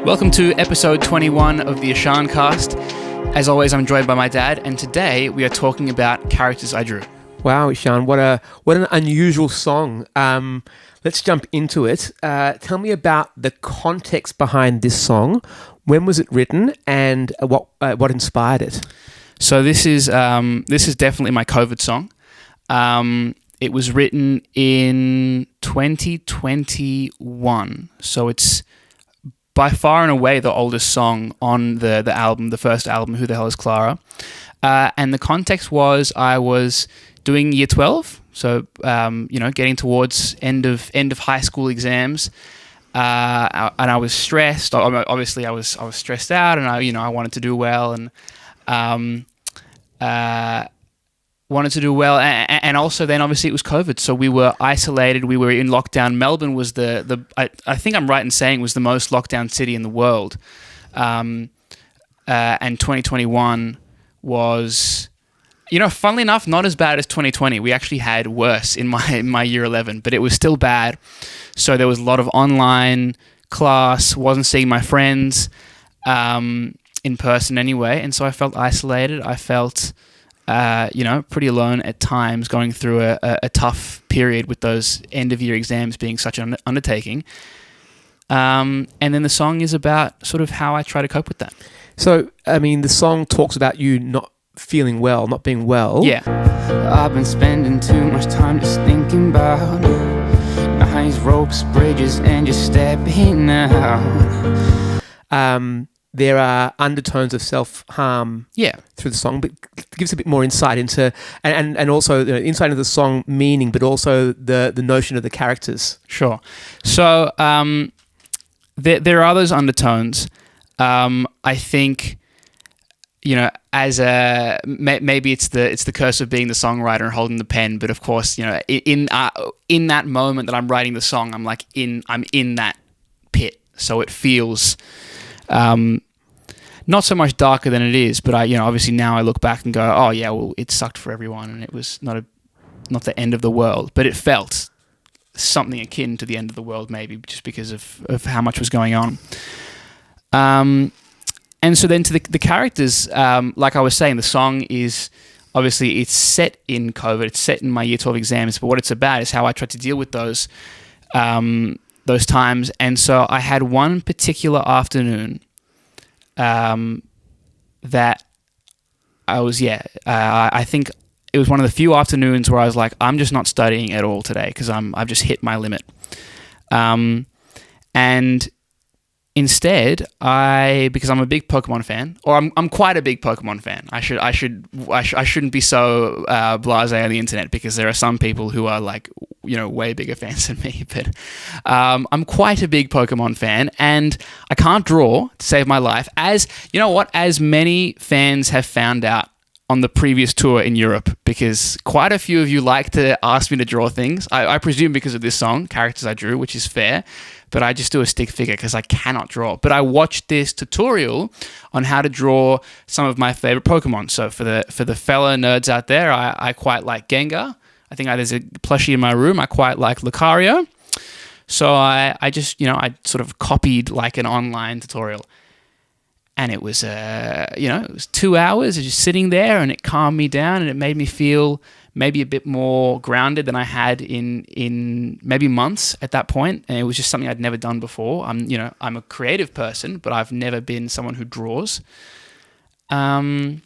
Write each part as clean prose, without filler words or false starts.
Welcome to episode 21 of the ISHAN cast. As always, I'm joined by my dad, and today we are talking about characters I drew. Wow, ISHAN, what an unusual song. Let's jump into it. Tell me about the context behind this song. When was it written, and what inspired it? So this is definitely my COVID song. It was written in 2021, so it's by far and away the oldest song on the album, the first album, Who the Hell is Clara? And the context was I was doing year 12, so getting towards end of high school exams, and I was stressed. Obviously, I was stressed out, and I wanted to do well, and and also then obviously it was COVID, so we were isolated, we were in lockdown. Melbourne was I think I'm right in saying was the most lockdown city in the world, and 2021 was, funnily enough, not as bad as 2020. We actually had worse in my year 11, but it was still bad. So there was a lot of online class, wasn't seeing my friends in person anyway, and so I felt isolated. I felt pretty alone at times, going through a tough period with those end-of-year exams being such an undertaking. And then the song is about sort of how I try to cope with that. So, the song talks about you not feeling well, not being well. Yeah. I've been spending too much time just thinking about nice ropes, bridges, and just stepping out. There are undertones of self-harm through the song, but gives a bit more insight into, and also insight into the song meaning, but also the notion of the characters. Sure. So there are those undertones. I think, as maybe it's the curse of being the songwriter and holding the pen, but of course, in that moment that I'm writing the song, I'm in that pit, so it feels not so much darker than it is, but obviously now I look back and go, oh yeah, well, it sucked for everyone, and it was not the end of the world, but it felt something akin to the end of the world, maybe just because of how much was going on. And so then to the characters, like I was saying, the song is obviously it's set in COVID, it's set in my year 12 exams, but what it's about is how I tried to deal with those times. And so I had one particular afternoon that I was, I think it was one of the few afternoons where I was like, I'm just not studying at all today because I've just hit my limit. And instead, because I'm a big Pokemon fan, or I'm quite a big Pokemon fan. I shouldn't be so blasé on the internet, because there are some people who are like, way bigger fans than me. But I'm quite a big Pokemon fan, and I can't draw to save my life. As many fans have found out on the previous tour in Europe, because quite a few of you like to ask me to draw things. I presume because of this song, Characters I Drew, which is fair. But I just do a stick figure because I cannot draw. But I watched this tutorial on how to draw some of my favorite Pokemon. So for the fella nerds out there, I quite like Gengar. I think there's a plushie in my room. I quite like Lucario. So I just, I sort of copied like an online tutorial. And it was, it was 2 hours of just sitting there, and it calmed me down, and it made me feel maybe a bit more grounded than I had in maybe months at that point. And it was just something I'd never done before. I'm a creative person, but I've never been someone who draws. And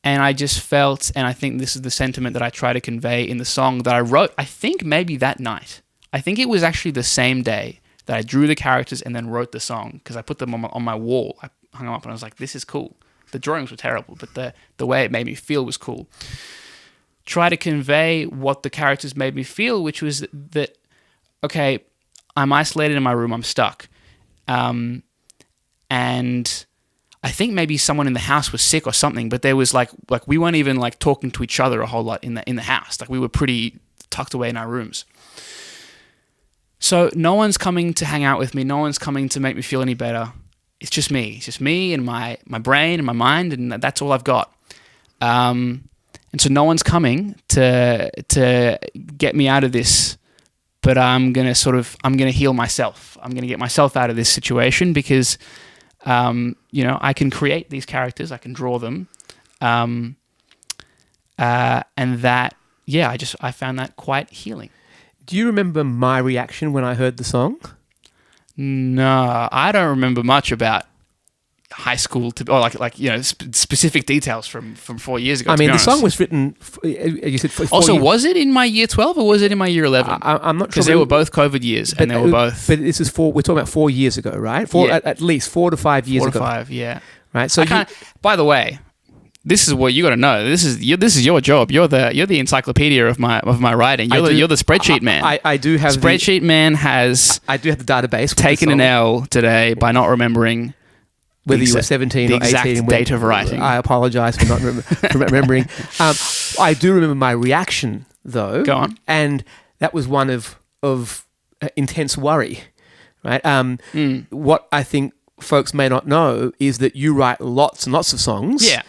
I just felt, and I think this is the sentiment that I try to convey in the song that I wrote, I think maybe that night. I think it was actually the same day that I drew the characters and then wrote the song, because I put them on my wall. I hung them up and I was like, this is cool. The drawings were terrible, but the way it made me feel was cool. Try to convey what the characters made me feel, which was that, okay, I'm isolated in my room, I'm stuck. And I think maybe someone in the house was sick or something, but there was like we weren't even like talking to each other a whole lot in the house. Like we were pretty tucked away in our rooms. So no one's coming to hang out with me, no one's coming to make me feel any better. It's just me. It's just me and my brain and my mind, and that's all I've got. And so no one's coming to get me out of this but I'm gonna heal myself. I'm gonna get myself out of this situation because, I can create these characters, I can draw them, and that, I found that quite healing. Do you remember my reaction when I heard the song? No, I don't remember much about high school specific details from 4 years ago. I mean, the honest. song was written. You said also, was it in my year 12 or was it in my year 11? I'm not sure because they were both COVID years, and they were both. But this is we're talking about 4 years ago, right? At least 4 to 5 years ago. 4 to 5, yeah. Right. So, by the way, this is what you got to know. This is your job. You're the encyclopedia of my writing. You're the spreadsheet man. I do have spreadsheet man has. I do have the database. Taken an L today by not remembering whether you were 17 or 18. The exact date of writing. I apologise for not remembering. I do remember my reaction though. Go on. And that was one of intense worry, right? What I think folks may not know is that you write lots and lots of songs. Yeah.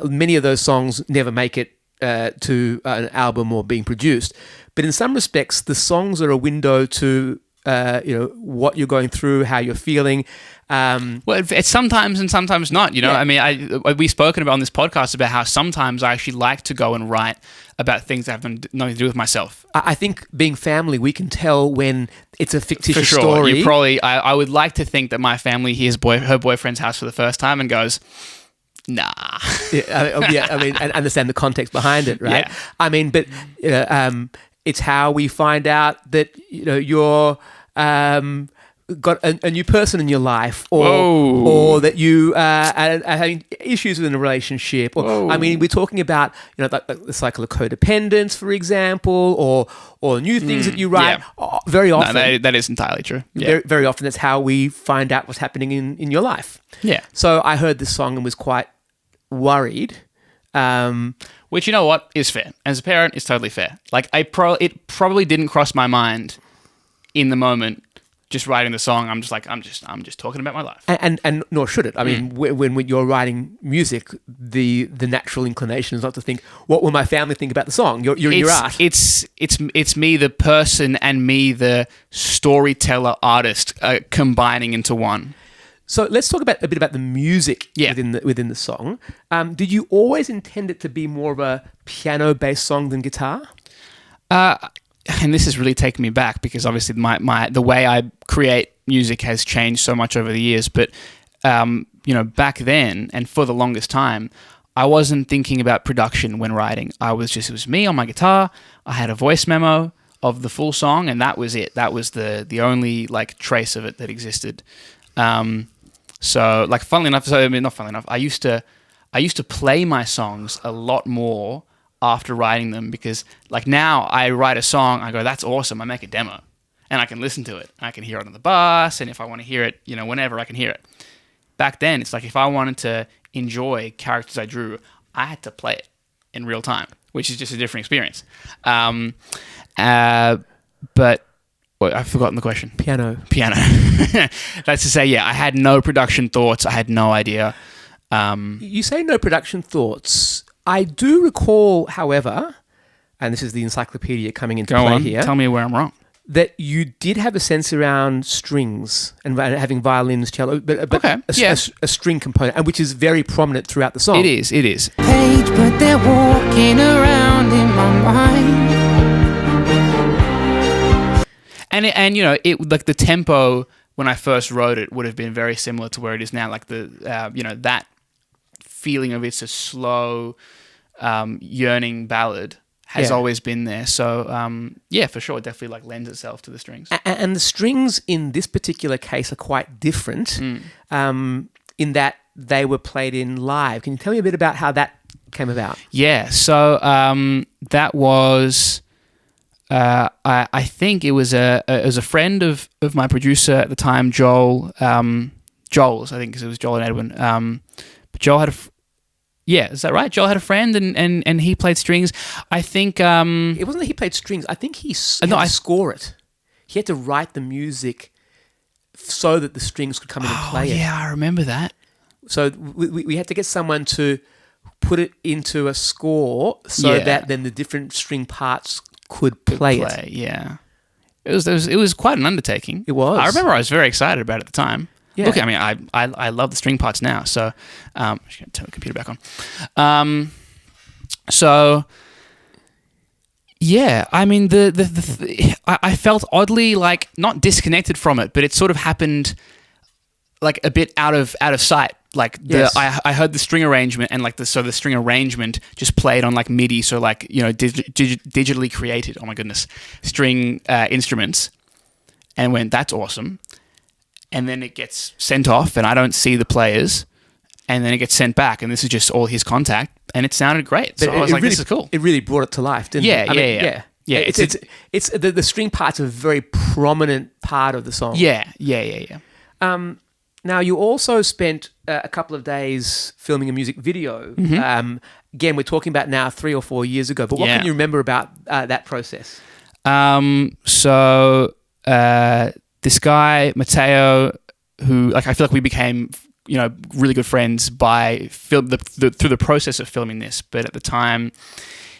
Many of those songs never make it to an album or being produced. But in some respects, the songs are a window to what you're going through, how you're feeling. Well, it's sometimes and sometimes not. Yeah. I mean, we've spoken about on this podcast about how sometimes I actually like to go and write about things that have nothing to do with myself. I think being family, we can tell when it's a fictitious For sure. story. You probably. I would like to think that my family hears her boyfriend's house for the first time and goes, nah. I mean, and understand the context behind it, right? Yeah. I mean, but it's how we find out that you're got a new person in your life, or that you are having issues within a relationship. Or I mean, we're talking about the cycle of codependence, for example, or new things that you write. Yeah. Very often, no, that is entirely true. Yeah. Very, very often, that's how we find out what's happening in your life. Yeah. So I heard this song and was quite worried. Which, you know what, is fair. As a parent, it's totally fair. Like, it probably didn't cross my mind in the moment, just writing the song. I'm just talking about my life. And nor should it. I mean, when you're writing music, the natural inclination is not to think, what will my family think about the song? Your art. It's me, the person, and me, the storyteller artist, combining into one. So let's talk a bit about the music within the song. Did you always intend it to be more of a piano-based song than guitar? And this is really taking me back because obviously the way I create music has changed so much over the years. But back then and for the longest time, I wasn't thinking about production when writing. It was me on my guitar. I had a voice memo of the full song, and that was it. That was the only trace of it that existed. So funnily enough, not funnily enough, I used to play my songs a lot more after writing them because now I write a song, I go, that's awesome, I make a demo and I can listen to it. I can hear it on the bus, and if I want to hear it, whenever I can hear it. Back then, it's if I wanted to enjoy characters I drew, I had to play it in real time, which is just a different experience. But I've forgotten the question. Piano. That's to say, I had no production thoughts. I had no idea. You say no production thoughts. I do recall, however, and this is the encyclopedia coming into play here. Tell me where I'm wrong. That you did have a sense around strings and having violins, cello, but okay. a string component, and which is very prominent throughout the song. It is. Page, but they're walking around in my mind. And the tempo when I first wrote it would have been very similar to where it is now. That feeling of it's a slow, yearning ballad has always been there. So for sure, it definitely lends itself to the strings. And the strings in this particular case are quite different in that they were played in live. Can you tell me a bit about how that came about? Yeah. So that was. I think it was a friend of my producer at the time, Joel's, I think, because it was Joel and Edwin. But Joel had is that right? Joel had a friend and he played strings. I think it wasn't that he played strings. I think he had to score it. He had to write the music so that the strings could come in and play it. Yeah, I remember that. So we had to get someone to put it into a score so that then the different string parts could play it. Yeah. It was quite an undertaking. It was. I remember I was very excited about it at the time. Yeah. Look, I mean, I love the string parts now. So, I'm just going to turn the computer back on. So, yeah, I mean, I felt oddly like not disconnected from it, but it sort of happened like a bit out of sight. Like I heard the string arrangement and like the string arrangement just played on like MIDI, so like digitally created. Oh my goodness, string instruments, and went, that's awesome. And then it gets sent off, and I don't see the players, and then it gets sent back, and this is just all his contact, and it sounded great. So I was like, really, this is cool. It really brought it to life, didn't it? Yeah. It's the string part's a very prominent part of the song. Yeah. Now, you also spent a couple of days filming a music video. Mm-hmm. Again, we're talking about now 3 or 4 years ago, but what can you remember about that process? This guy, Matteo, who like I feel like we became, really good friends through the process of filming this. But at the time,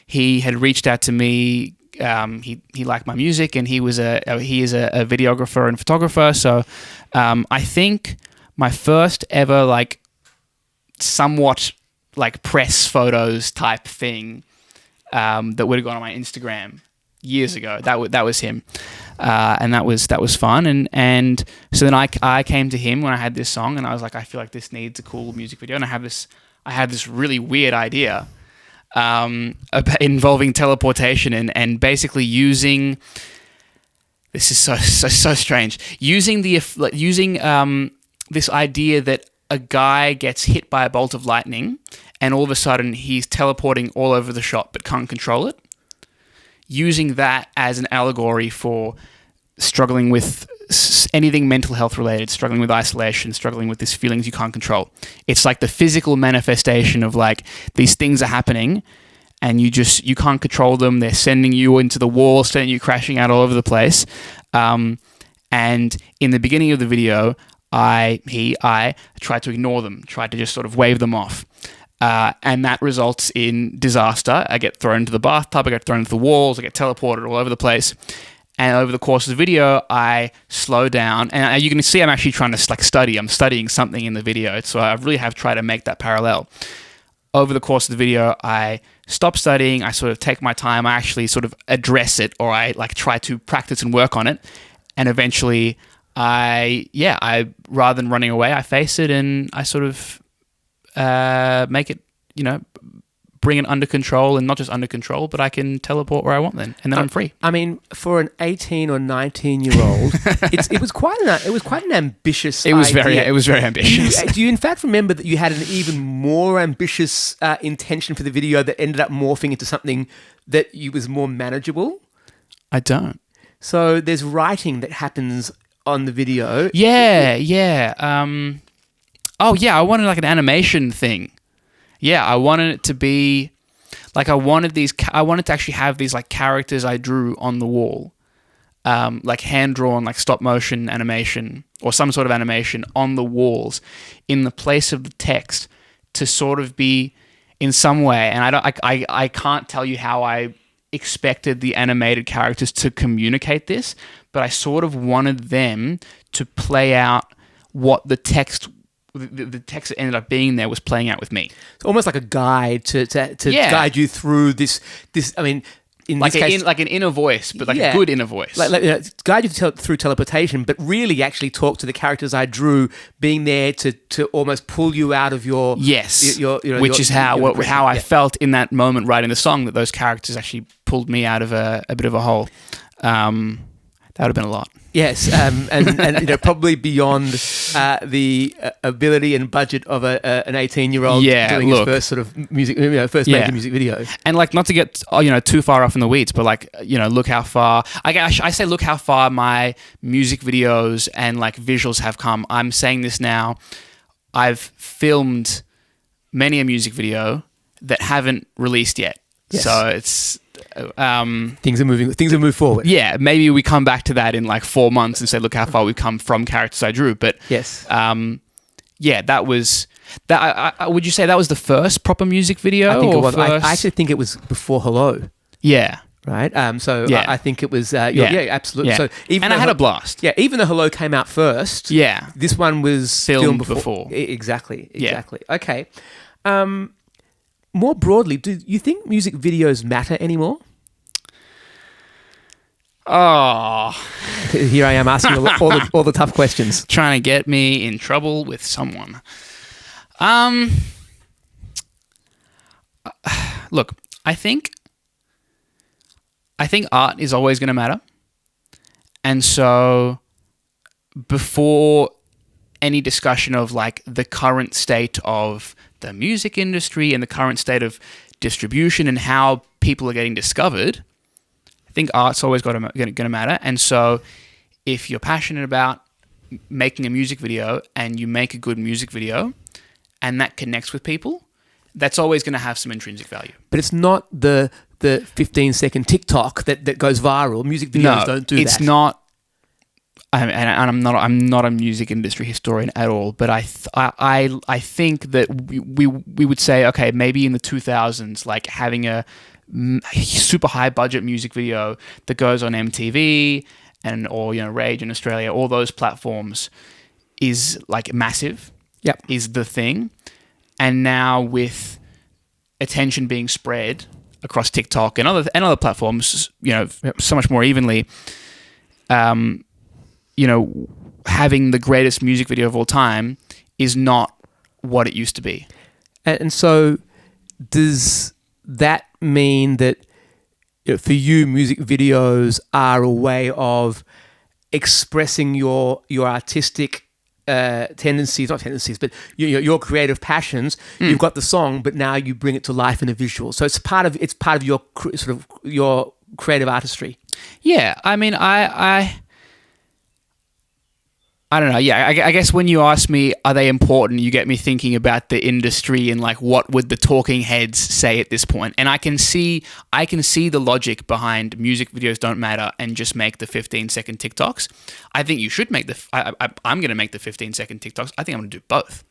he had reached out to me. He liked my music, and he is a videographer and photographer. So I think my first ever like somewhat like press photos type thing that would have gone on my Instagram years ago. That was him, and that was fun. And so then I came to him when I had this song, and I was like, I feel like this needs a cool music video, and I had this really weird idea involving teleportation and basically using. This is so strange. Using this idea that a guy gets hit by a bolt of lightning, and all of a sudden he's teleporting all over the shop but can't control it. Using that as an allegory for struggling with anything mental health related, struggling with isolation, struggling with these feelings you can't control. It's like the physical manifestation of like these things are happening and you can't control them. They're sending you into the wall, sending you crashing out all over the place. And in the beginning of the video, I tried to ignore them, tried to just sort of wave them off. And that results in disaster. I get thrown into the bathtub, I get thrown into the walls, I get teleported all over the place. And over the course of the video, I slow down. And you can see I'm actually trying to like study. I'm studying something in the video. So I really have tried to make that parallel. Over the course of the video, I stop studying. I sort of take my time. I actually sort of address it, or I like try to practice and work on it. And eventually, I rather than running away, I face it and I sort of make it, bring it under control, and not just under control, but I can teleport where I want then, and then I'm free. I mean, for an 18 or 19-year-old, it was quite an ambitious idea. It was very ambitious. Do you in fact remember that you had an even more ambitious intention for the video that ended up morphing into something that was more manageable? I don't. So there's writing that happens on the video. Yeah. I wanted like an animation thing. Yeah, I wanted it to be like I wanted to actually have these like characters I drew on the wall, like hand drawn, like stop motion animation or some sort of animation on the walls in the place of the text to sort of be in some way. And I can't tell you how I expected the animated characters to communicate this, but I sort of wanted them to play out what the text that ended up being there was playing out with me. It's almost like a guide to guide you through this. I mean, in like this case, like an inner voice, but like a good inner voice. Guide you through teleportation, but really actually talk to the characters I drew, being there to almost pull you out of your which is how I felt in that moment writing the song, that those characters actually pulled me out of a bit of a hole. That would have been a lot. Yes, and probably beyond the ability and budget of an 18-year-old doing his first sort of music, major music video. And like, not to get too far off in the weeds, but like look how far I say look how far my music videos and like visuals have come. I'm saying this now. I've filmed many a music video that haven't released yet. Yes. So it's. Things have moved forward. Yeah, maybe we come back to that in like 4 months and say, look how far we've come from characters I drew. But yes, that was that. Would you say that was the first proper music video? I think it was. I actually think it was before Hello. Yeah. right? So Yeah. I think it was, Yeah. absolutely. Yeah. So And I had a blast. Yeah, even though Hello came out first, Yeah. this one was Filmed before. Exactly. Yeah. Okay. More broadly, do you think music videos matter anymore? Oh, Here I am asking all the tough questions. trying to get me in trouble with someone. Look, I think art is always going to matter. And so before any discussion of like the current state of the music industry and the current state of distribution and how people are getting discovered, I think art's always going to matter. And so if you're passionate about making a music video and you make a good music video and that connects with people, that's always going to have some intrinsic value. But it's not the 15-second TikTok that goes viral. Music videos don't do that. It's not. And I'm not a music industry historian at all, but I think that we would say, okay, maybe in the 2000s, like having a super high budget music video that goes on MTV or Rage in Australia, all those platforms is like massive. Yep. Is the thing. And now with attention being spread across TikTok and other platforms, so much more evenly, having the greatest music video of all time is not what it used to be. And so does that mean that for you, music videos are a way of expressing your artistic not tendencies, but your creative passions? You've got the song, but now you bring it to life in a visual. So it's part of your sort of your creative artistry. Yeah, I mean, I don't know. Yeah, I guess when you ask me, are they important? You get me thinking about the industry and like, what would the talking heads say at this point? And I can see the logic behind music videos don't matter and just make the 15-second TikToks. I think you should make I'm going to make the 15-second TikToks. I think I'm going to do both.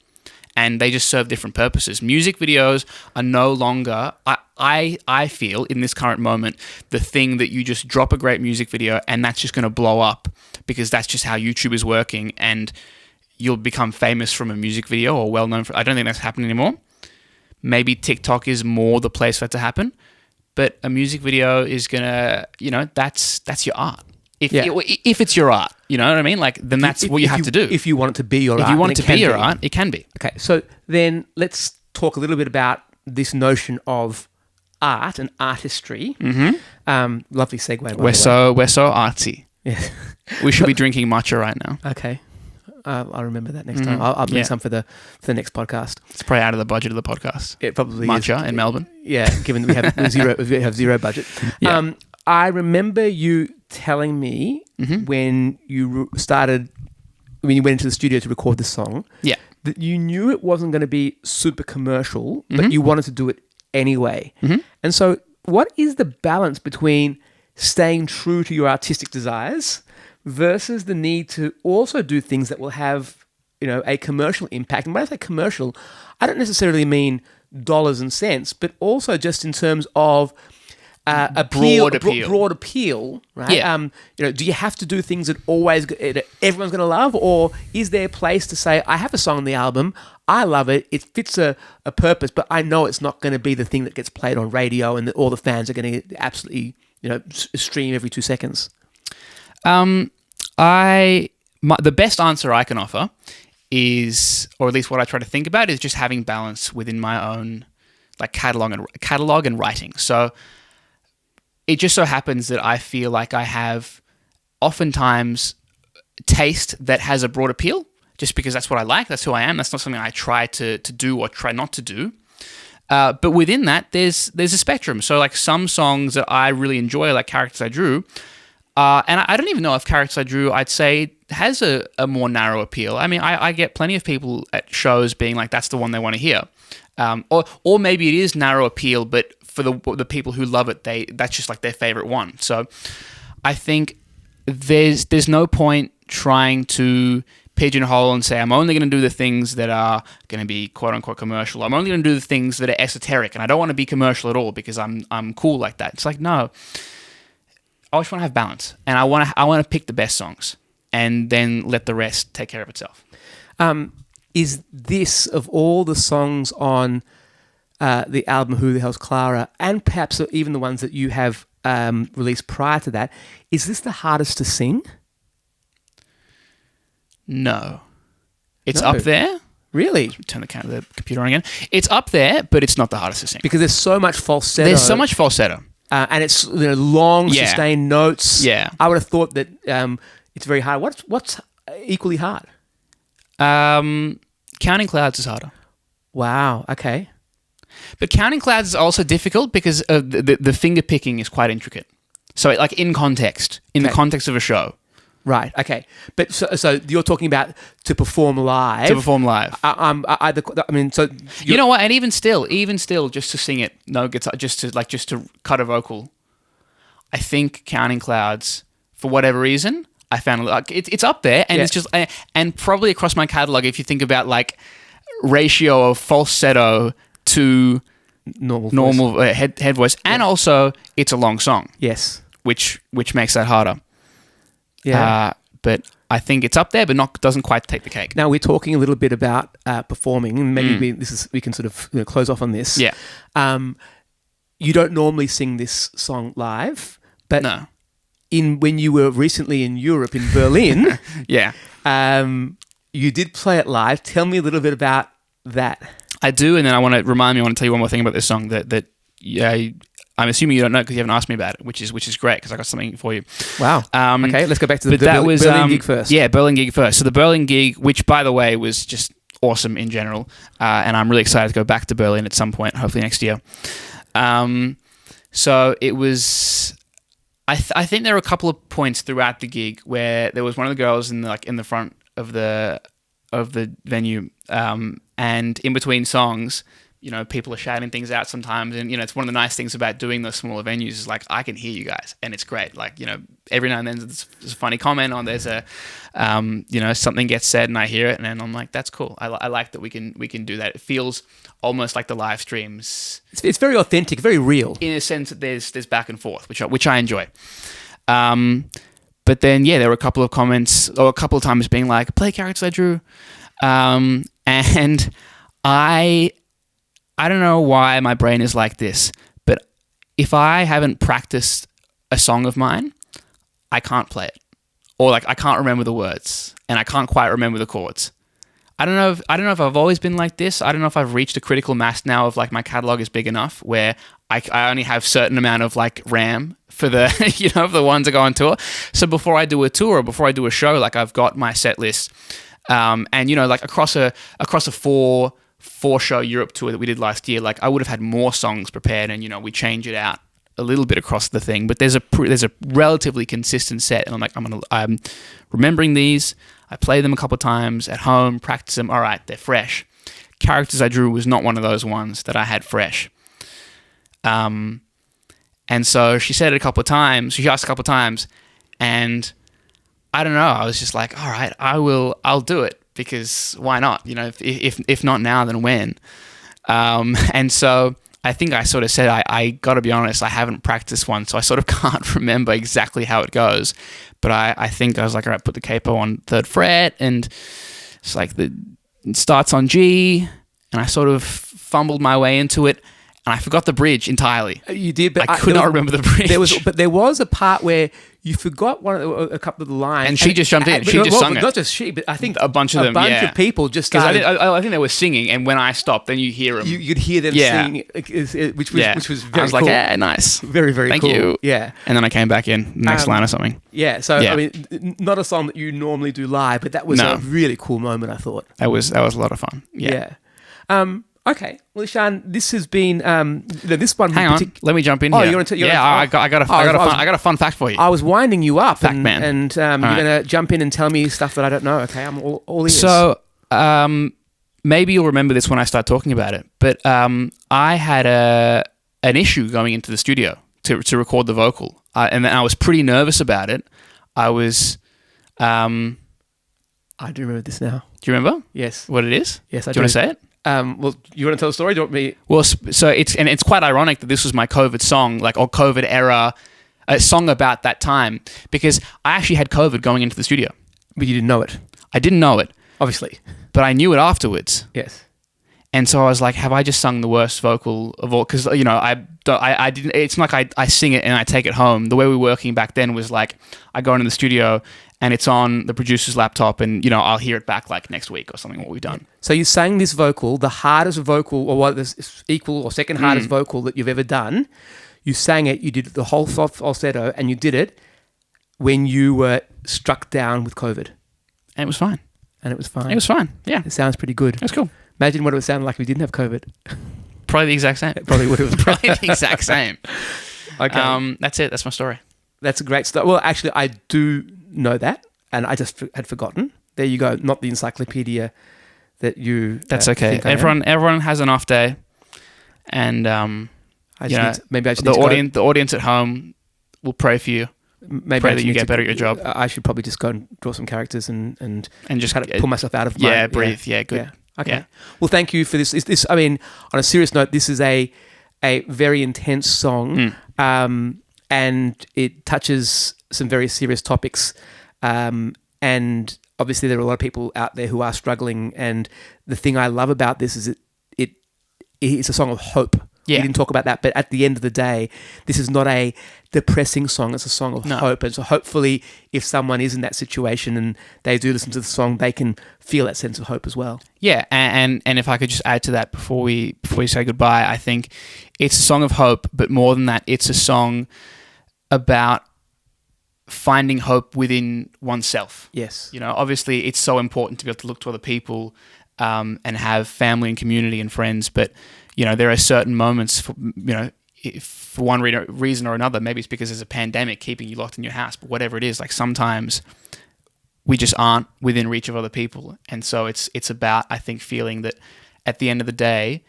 And they just serve different purposes. Music videos are no longer, I feel, in this current moment, the thing that you just drop a great music video and that's just going to blow up because that's just how YouTube is working and you'll become famous from a music video or well-known for. I don't think that's happening anymore. Maybe TikTok is more the place for it to happen, but a music video is going to, that's your art. If it's your art, you know what I mean? Like, then that's what you have to do. If you want it to be your art. If you want it to be your art, it can be. Okay, so then let's talk a little bit about this notion of art and artistry. Mm-hmm. Lovely segue, by the way. We're so artsy. Yeah. We should be drinking matcha right now. Okay. I'll remember that next time. I'll bring some for the next podcast. It's probably out of the budget of the podcast. It probably matcha is. In Melbourne. Yeah, given that we have zero budget. Yeah. I remember you telling me when you when you went into the studio to record this song, that you knew it wasn't going to be super commercial, but you wanted to do it anyway. Mm-hmm. And so what is the balance between staying true to your artistic desires versus the need to also do things that will have, a commercial impact? And when I say commercial, I don't necessarily mean dollars and cents, but also just in terms of broad appeal, right? Yeah. Do you have to do things that everyone's going to love, or is there a place to say, I have a song on the album, I love it, it fits a purpose, but I know it's not going to be the thing that gets played on radio and that all the fans are going to absolutely, stream every 2 seconds? The best answer I can offer is, or at least what I try to think about, is just having balance within my own like catalog and writing. So it just so happens that I feel like I have oftentimes taste that has a broad appeal, just because that's what I like, that's who I am. That's not something I try to do or try not to do. But within that, there's a spectrum. So like some songs that I really enjoy, like Characters I Drew, and I don't even know if Characters I Drew, I'd say, has a more narrow appeal. I mean, I get plenty of people at shows being like, that's the one they want to hear. Or maybe it is narrow appeal, but for the people who love it, that's just like their favorite one. So I think there's no point trying to pigeonhole and say, I'm only going to do the things that are going to be quote unquote commercial. I'm only going to do the things that are esoteric, and I don't want to be commercial at all because I'm cool like that. It's like, no, want to have balance, and I want to pick the best songs, and then let the rest take care of itself. Is this, of all the songs on the album Who the Hell's Clara, and perhaps even the ones that you have released prior to that, is this the hardest to sing? No. It's No. up there. Really? Turn the computer on again. It's up there, but it's not the hardest to sing. Because there's so much falsetto. There's so much falsetto. And it's long, Yeah. sustained notes. Yeah. I would have thought that it's very hard. What's equally hard? Counting Clouds is harder. Wow. Okay. But Counting Clouds is also difficult because the finger picking is quite intricate. So, like, in context, the context of a show. Right. Okay. But so you're talking about to perform live. I mean, so you know what? And even still, just to sing it, no guitar, just to cut a vocal. I think Counting Clouds, for whatever reason, I found like it's up there, and it's just and probably across my catalog, if you think about like ratio of falsetto to normal head voice, and also it's a long song. Yes. Which makes that harder. Yeah. But I think it's up there, but doesn't quite take the cake. Now we're talking a little bit about performing, and maybe we can sort of close off on this. Yeah. You don't normally sing this song live, but no. When you were recently in Europe, in Berlin, yeah, you did play it live. Tell me a little bit about that. I do, and then I want to tell you one more thing about this song that I'm assuming you don't know because you haven't asked me about it, which is great because I got something for you. Wow. Okay, let's go back to the Berlin gig first. Yeah, Berlin gig first. So the Berlin gig, which by the way was just awesome in general, and I'm really excited to go back to Berlin at some point, hopefully next year. So it was. I think there were a couple of points throughout the gig where there was one of the girls in the front of the venue, and in between songs, people are shouting things out sometimes, and it's one of the nice things about doing those smaller venues is like I can hear you guys, and it's great. Like every now and then there's a funny comment, or there's a something gets said, and I hear it, and then I'm like, that's cool. I like that we can do that. It feels almost like the live streams. It's very authentic, very real. In a sense that there's back and forth, which I enjoy. But then there were a couple of comments or a couple of times being like, play characters I drew, and I don't know why my brain is like this, but if I haven't practiced a song of mine, I can't play it, or like I can't remember the words, and I can't quite remember the chords. I don't know if I've always been like this. I don't know if I've reached a critical mass now of like my catalog is big enough where I only have certain amount of like RAM for the for the ones that go on tour. So before I do a tour or before I do a show, like I've got my set list, and like across a 4-show Europe tour that we did last year, like I would have had more songs prepared, and we change it out a little bit across the thing, but there's a relatively consistent set, and I'm like I'm remembering these. I play them a couple of times at home, practice them. All right, they're fresh. Characters I Drew was not one of those ones that I had fresh. And so she said it a couple of times. She asked a couple of times, and I don't know. I was just like, all right, I'll do it because why not? If not now, then when? And so I think I sort of said, I got to be honest, I haven't practiced one, so I sort of can't remember exactly how it goes. But I think I was like, all right, put the capo on 3rd fret, and it's like it starts on G, and I sort of fumbled my way into it, and I forgot the bridge entirely. You did, but I could not remember the bridge. There was a part where you forgot a couple of the lines, and she just jumped in. She just sung it. Not just she, but I think a bunch of them. A bunch of people just started. I think they were singing, and when I stopped, then you hear them. You'd hear them sing, which was very cool. I was like, yeah, nice, very very Thank cool. you. Yeah, and then I came back in next line or something. Yeah, so I mean, not a song that you normally do live, but that was a really cool moment. I thought that was a lot of fun. Yeah. Okay. Well, ISHAN, this has been this one. Hang on, let me jump in. Oh, here. you want to? I got a fun fact for you. I was winding you up, fact man, and you're going to jump in and tell me stuff that I don't know. Okay, I'm all ears. So, maybe you'll remember this when I start talking about it, but I had an issue going into the studio to record the vocal, and then I was pretty nervous about it. I was. I do remember this now. Do you remember? Yes. What it is? Yes, I do. Do you want to say it? Well, you want to tell the story? Do you want me? Well, so it's quite ironic that this was my COVID song, like or COVID era a song about that time, because I actually had COVID going into the studio. But you didn't know it, I didn't know it, obviously. but I knew it afterwards. Yes. And so I was like, have I just sung the worst vocal of all? Because, you know, I didn't, it's not like I sing it and I take it home. The way we were working back then was like, I go into the studio and it's on the producer's laptop and, you know, I'll hear it back like next week or something, what we've done. So you sang this vocal, the hardest vocal, or what is equal or second hardest vocal that you've ever done. You sang it, you did the whole falsetto, and you did it when you were struck down with COVID. And it was fine. And it was fine. It was fine, yeah. It sounds pretty good. It was cool. Imagine what it would sound like if you didn't have COVID. Probably the exact same. It probably would have. Probably the exact same. Okay. That's it. That's my story. That's a great story. Well, actually, I do know that, and I just had forgotten. There you go. Not the encyclopedia that you. That's okay. think I am. Everyone has an off day, and maybe I just the need to audience. The audience at home will pray for you. Maybe pray I that just you need get to- better at your job. I should probably just go and draw some characters and just kind of pull myself out of my... Yeah, breathe. Yeah, good. Yeah. Okay. Yeah. Well, thank you for this. This. I mean, on a serious note, this is a very intense song, and it touches some very serious topics. And obviously, there are a lot of people out there who are struggling. And the thing I love about this is it's a song of hope. Yeah. We didn't talk about that, but at the end of the day, this is not a depressing song. It's a song of No. hope. And so hopefully if someone is in that situation and they do listen to the song, they can feel that sense of hope as well. Yeah, and if I could just add to that before we say goodbye, I think it's a song of hope, but more than that, it's a song about finding hope within oneself. Yes. You know, obviously it's so important to be able to look to other people and have family and community and friends, but you know, there are certain moments, for one reason or another. Maybe it's because there's a pandemic keeping you locked in your house, but whatever it is, like sometimes we just aren't within reach of other people. And so it's about, I think, feeling that at the end of the day,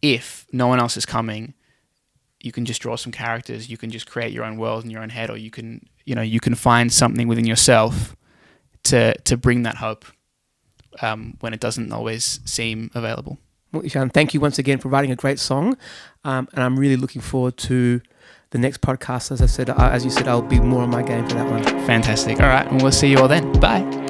if no one else is coming, you can just draw some characters, you can just create your own world in your own head, or you can find something within yourself to bring that hope when it doesn't always seem available. Well, ISHAN, thank you once again for writing a great song. And I'm really looking forward to the next podcast. As you said, I'll be more on my game for that one. Fantastic. All right. And we'll see you all then. Bye.